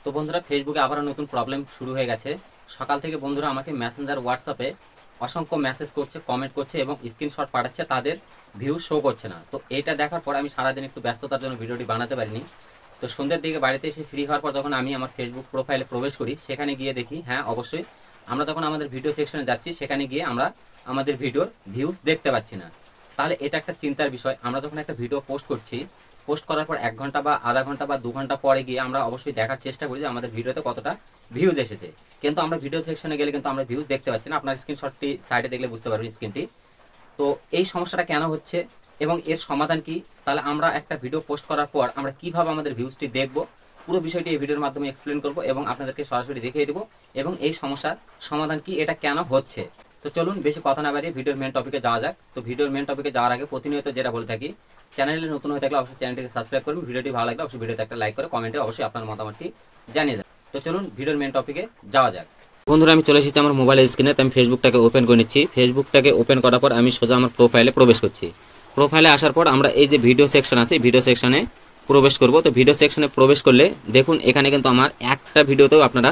তো বন্ধুরা ফেসবুকে আবার নতুন প্রবলেম শুরু হয়ে গেছে। সকাল থেকে বন্ধুরা আমাকে মেসেঞ্জার হোয়াটসঅ্যাপে অসংখ্য মেসেজ করছে, কমেন্ট করছে এবং স্ক্রিনশট পাঠাচ্ছে, তাদের ভিউ শো করছে না। তো এটা দেখার পর আমি সারাদিন একটু ব্যস্ততার জন্য ভিডিওটি বানাতে পারিনি। তো সন্ধ্যের দিকে বাড়িতে এসে ফ্রি হওয়ার পর যখন আমি আমার ফেসবুক প্রোফাইলে প্রবেশ করি, সেখানে গিয়ে দেখি হ্যাঁ অবশ্যই আমরা যখন আমাদের ভিডিও সেকশনে যাচ্ছি সেখানে গিয়ে আমরা আমাদের ভিডিওর ভিউজ দেখতে পাচ্ছি না। তাহলে এটা একটা চিন্তার বিষয়। আমরা যখন একটা ভিডিও পোস্ট করছি, পোস্ট করার পর 1 ঘন্টা বা আধা ঘন্টা বা 2 ঘন্টা পরে গিয়ে আমরা অবশ্যই দেখার চেষ্টা করি যে আমাদের ভিডিওতে কতটা ভিউজ এসেছে, কিন্তু আমরা ভিডিও সেকশনে গেলে কিন্তু আমরা ভিউজ দেখতে পাচ্ছি না। আপনার স্ক্রিনশটটি সাইডে দেখলে বুঝতে পারবেন স্ক্রিনটি। তো এই সমস্যাটা কেন হচ্ছে এবং এর সমাধান কি, তাহলে আমরা একটা ভিডিও পোস্ট করার পর আমরা কিভাবে আমাদের ভিউজটি দেখব, পুরো বিষয়টি এই ভিডিওর মাধ্যমে এক্সপ্লেন করব এবং আপনাদেরকে সরাসরি দেখিয়ে দেবো এবং এই সমস্যার সমাধান কি, এটা কেন হচ্ছে। তো চলুন বেশি কথা না বাড়িয়ে ভিডিওর মেন টপিকে যাওয়া যাক। তো ভিডিওর মেন টপিকে যাওয়ার আগে প্রতিনিয়ত যেটা বলে থাকি, চ্যানেলে নতুন হয়ে থাকলে অবশ্যই চ্যানেলটিকে সাবস্ক্রাইব করুন, ভিডিওটি ভালো লাগলে অবশ্যই ভিডিওতে একটা লাইক করে কমেন্টে অবশ্যই আপনার মতামতটি জানিয়ে যান। তো চলুন ভিডিওর মেন টপিকে যাওয়া যাক। বন্ধুরা আমি চলে এসেছি আমার মোবাইলের স্ক্রিনে। তো আমি ফেসবুকটাকে ওপেন করে নিচ্ছি। ফেসবুকটাকে ওপেন করার পর আমি সোজা আমার প্রোফাইলে প্রবেশ করছি। প্রোফাইলে আসার পর আমরা এই যে ভিডিও সেকশন আছে, ভিডিও সেকশনে প্রবেশ করব। তো ভিডিও সেকশনে প্রবেশ করলে দেখুন এখানে কিন্তু আমার একটা ভিডিওতেও আপনারা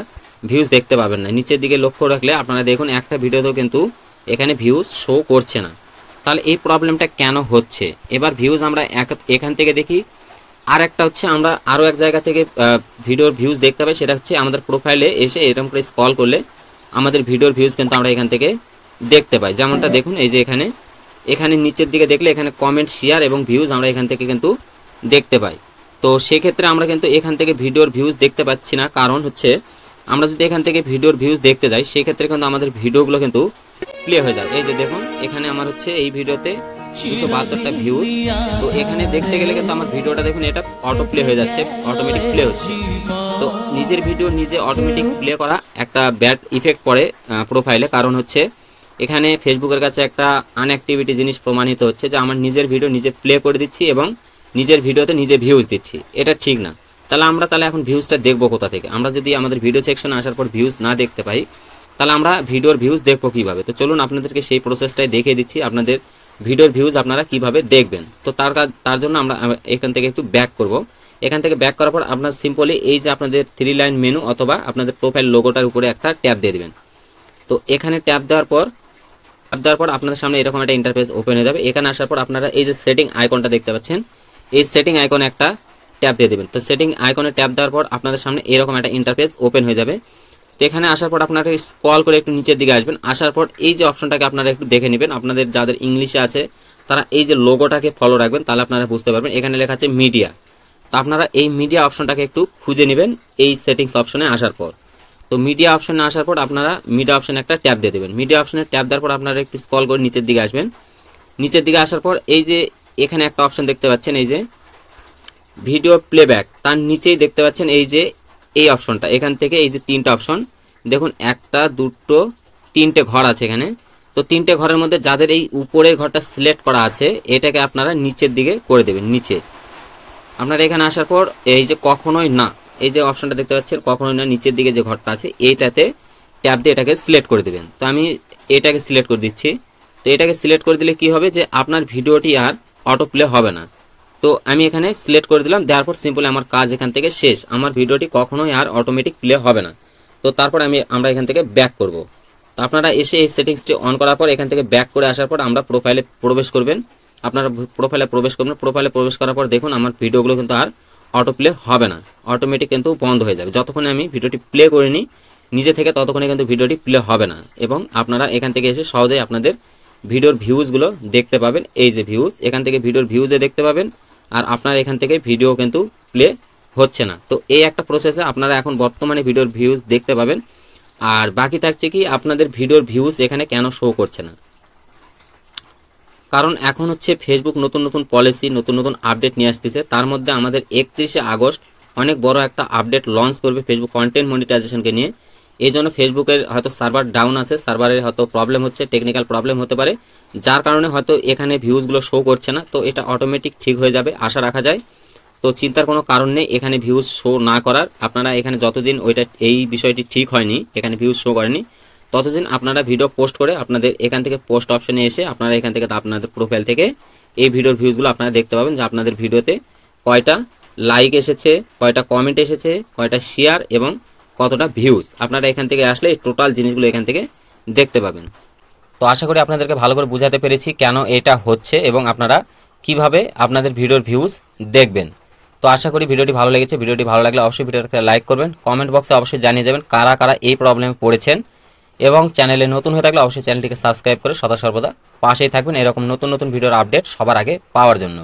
ভিউজ দেখতে পাবেন না। নিচের দিকে লক্ষ্য রাখলে আপনারা দেখুন একটা ভিডিওতেও কিন্তু এখানে ভিউজ শো করছে না। তাহলে এই প্রবলেমটা কেন হচ্ছে? এবার ভিউজ আমরা এখান থেকে দেখি। আর একটা হচ্ছে আমরা আরও এক জায়গা থেকে ভিডিওর ভিউজ দেখতে পাই, সেটা হচ্ছে আমাদের প্রোফাইলে এসে এরকম করে স্ক্রল করলে আমাদের ভিডিওর ভিউজ কিন্তু আমরা এখান থেকে দেখতে পাই। যেমনটা দেখুন এই যে এখানে এখানে নিচের দিকে দেখলে এখানে কমেন্ট, শেয়ার এবং ভিউজ আমরা এখান থেকে কিন্তু দেখতে পাই। তো সেক্ষেত্রে আমরা কিন্তু এখান থেকে ভিডিওর ভিউজ দেখতে পাচ্ছি না, কারণ হচ্ছে আমরা যদি এখান থেকে ভিডিওর ভিউজ দেখতে যাই সেক্ষেত্রে কিন্তু আমাদের ভিডিওগুলো কিন্তু প্লে হয়ে যায়। এই যে দেখুন এখানে আমার হচ্ছে এই ভিডিওতে 272টা ভিউজ। তো এখানে দেখতে গেলে কিন্তু আমার ভিডিওটা দেখুন এটা অটো প্লে হয়ে যাচ্ছে, অটোমেটিক প্লে হচ্ছে। তো নিজের ভিডিও নিজে অটোমেটিক প্লে করা একটা ব্যাড ইফেক্ট পড়ে প্রোফাইলে, কারণ হচ্ছে এখানে ফেসবুকের কাছে একটা আনঅ্যাক্টিভিটি জিনিস প্রমাণিত হচ্ছে যে আমার নিজের ভিডিও নিজে প্লে করে দিচ্ছি এবং নিজের ভিডিওতে নিজে ভিউজ দিচ্ছি, এটা ঠিক না। তাহলে এখন ভিউজটা দেখবো কোথা থেকে? আমরা যদি আমাদের ভিডিও সেকশনে আসার পর ভিউজ না দেখতে পাই, তাহলে আমরা ভিডিওর ভিউজ দেখবো কীভাবে? তো চলুন আপনাদেরকে সেই প্রসেসটাই দেখিয়ে দিচ্ছি, আপনাদের ভিডিওর ভিউজ আপনারা কিভাবে দেখবেন। তো তার জন্য আমরা এখান থেকে একটু ব্যাক করব। এখান থেকে ব্যাক করার পর আপনার সিম্পলি এই যে আপনাদের 3 লাইন মেনু অথবা আপনাদের প্রোফাইল লোগোটার উপরে একটা ট্যাপ দিয়ে দেবেন। তো এখানে ট্যাপ দেওয়ার পর আপনাদের সামনে এরকম একটা ইন্টারফেস ওপেন হয়ে যাবে। এখানে আসার পর আপনারা এই যে সেটিং আইকনটা দেখতে পাচ্ছেন, এই সেটিং আইকনে একটা ট্যাপ দিয়ে দেবেন। তো সেটিং আইকনে ট্যাপ দেওয়ার পর আপনাদের সামনে এরকম একটা ইন্টারফেস ওপেন হয়ে যাবে। তো এখানে আসার পর আপনারা স্ক্রল করে একটু নিচের দিকে আসবেন। আসার পর এই যে অপশনটাকে আপনারা একটু দেখে নেবেন। আপনাদের যাদের ইংলিশে আছে তারা এই যে লোগোটাকে ফলো রাখবেন, তাহলে আপনারা বুঝতে পারবেন। এখানে লেখা আছে মিডিয়া। তো আপনারা এই মিডিয়া অপশনটাকে একটু খুঁজে নেবেন এই সেটিংস অপশনে আসার পর। তো মিডিয়া অপশনে আসার পর আপনারা মিডিয়া অপশনে একটা ট্যাপ দিয়ে দেবেন। মিডিয়া অপশনে ট্যাপ দেওয়ার পর আপনারা একটু স্ক্রল করে নিচের দিকে আসবেন। নিচের দিকে আসার পর এই যে এখানে একটা অপশন দেখতে পাচ্ছেন, এই যে ভিডিও প্লেব্যাক, তার নিচেই দেখতে পাচ্ছেন এই যে এই অপশনটা। এখান থেকে এই যে 3টা অপশন দেখুন, 1 2 3টে ঘর আছে এখানে। তো 3টে ঘরের মধ্যে যাদের এই উপরের ঘরটা সিলেক্ট করা আছে, এটাকে আপনারা নিচের দিকে করে দেবেন। নিচে আপনারা এখানে আসার পর এই যে কখনোই না, এই যে অপশনটা দেখতে পাচ্ছেন কখনোই না, নিচের দিকে যে ঘরটা আছে এইটাতে ট্যাপ দিয়ে এটাকে সিলেক্ট করে দেবেন। তো আমি এটাকে সিলেক্ট করে দিচ্ছি। তো এটাকে সিলেক্ট করে দিলে কি হবে যে আপনার ভিডিওটি আর অটো প্লে হবে না। তো আমি এখানে সিলেক্ট করে দিলাম, দেওয়ার পর সিম্পলি আমার কাজ এখান থেকে শেষ। আমার ভিডিওটি কখনোই আর অটোমেটিক প্লে হবে না। তো তারপর আমরা এখান থেকে ব্যাক করব। তো আপনারা এসে এই সেটিংসটি অন করার পর এখান থেকে ব্যাক করে আসার পর আমরা প্রোফাইলে প্রবেশ করবেন। আপনারা প্রোফাইলে প্রবেশ করবেন। প্রোফাইলে প্রবেশ করার পর দেখুন আমার ভিডিওগুলো কিন্তু আর অটো প্লে হবে না, অটোমেটিক কিন্তু বন্ধ হয়ে যাবে। যতক্ষণে আমি ভিডিওটি প্লে করিনি নিজে থেকে ততক্ষণে কিন্তু ভিডিওটি প্লে হবে না এবং আপনারা এখান থেকে এসে সহজেই আপনাদের ভিডিওর ভিউজগুলো দেখতে পাবেন। এই যে ভিউজ, এখান থেকে ভিডিওর ভিউজে দেখতে পাবেন আর আপনার এখান থেকে ভিডিও কিন্তু প্লে হচ্ছে না। তো এই একটা প্রসেসে আপনারা এখন বর্তমানে ভিডিওর ভিউজ দেখতে পাবেন। আর বাকি থাকছে কি আপনাদের ভিডিওর ভিউজ এখানে কেন শো করছে না? কারণ এখন হচ্ছে ফেসবুক নতুন নতুন পলিসি, নতুন নতুন আপডেট নিয়ে আসতেছে। তার মধ্যে আমাদের 31শে আগস্ট অনেক বড় একটা আপডেট লঞ্চ করবে ফেসবুক কন্টেন্ট মনিটাইজেশনকে নিয়ে। এই জন্য ফেসবুকের হয়তো সার্ভার ডাউন আছে, সার্ভারের হয়তো প্রবলেম হচ্ছে, টেকনিক্যাল প্রবলেম হতে পারে, যার কারণে হয়তো এখানে ভিউজগুলো শো করছে না। তো এটা অটোমেটিক ঠিক হয়ে যাবে আশা রাখা যায়। তো চিন্তার কোনো কারণ নেই এখানে ভিউজ শো না করার। আপনারা এখানে যতদিন এই বিষয়টি ঠিক হয়নি, এখানে ভিউজ শো করেনি, ততদিন আপনারা ভিডিও পোস্ট করে আপনাদের এখান থেকে পোস্ট অপশনে এসে আপনারা এখান থেকে আপনাদের প্রোফাইল থেকে এই ভিডিওর ভিউজগুলো আপনারা দেখতে পাবেন যে আপনাদের ভিডিওতে কয়টা লাইক এসেছে, কয়টা কমেন্ট এসেছে, কয়টা শেয়ার এবং কতটা ভিউজ। আপনারা এখান থেকে আসলে এই টোটাল জিনিসগুলো এখান থেকে দেখতে পাবেন। তো আশা করি আপনাদেরকে ভালো করে বোঝাতে পেরেছি কেন এটা হচ্ছে এবং আপনারা কিভাবে আপনাদের ভিডিওর ভিউজ দেখবেন। তো আশা করি ভিডিওটি ভালো লেগেছে। ভিডিওটি ভালো লাগলে অবশ্যই ভিডিওটাকে লাইক করবেন, কমেন্ট বক্সে অবশ্যই জানিয়ে যাবেন কারা কারা এই প্রবলেমে পড়েছেন, এবং চ্যানেলে নতুন হয়ে থাকলে অবশ্যই চ্যানেলটিকে সাবস্ক্রাইব করে সদা সর্বদা পাশেই থাকবেন এরকম নতুন নতুন ভিডিওর আপডেট সবার আগে পাওয়ার জন্য।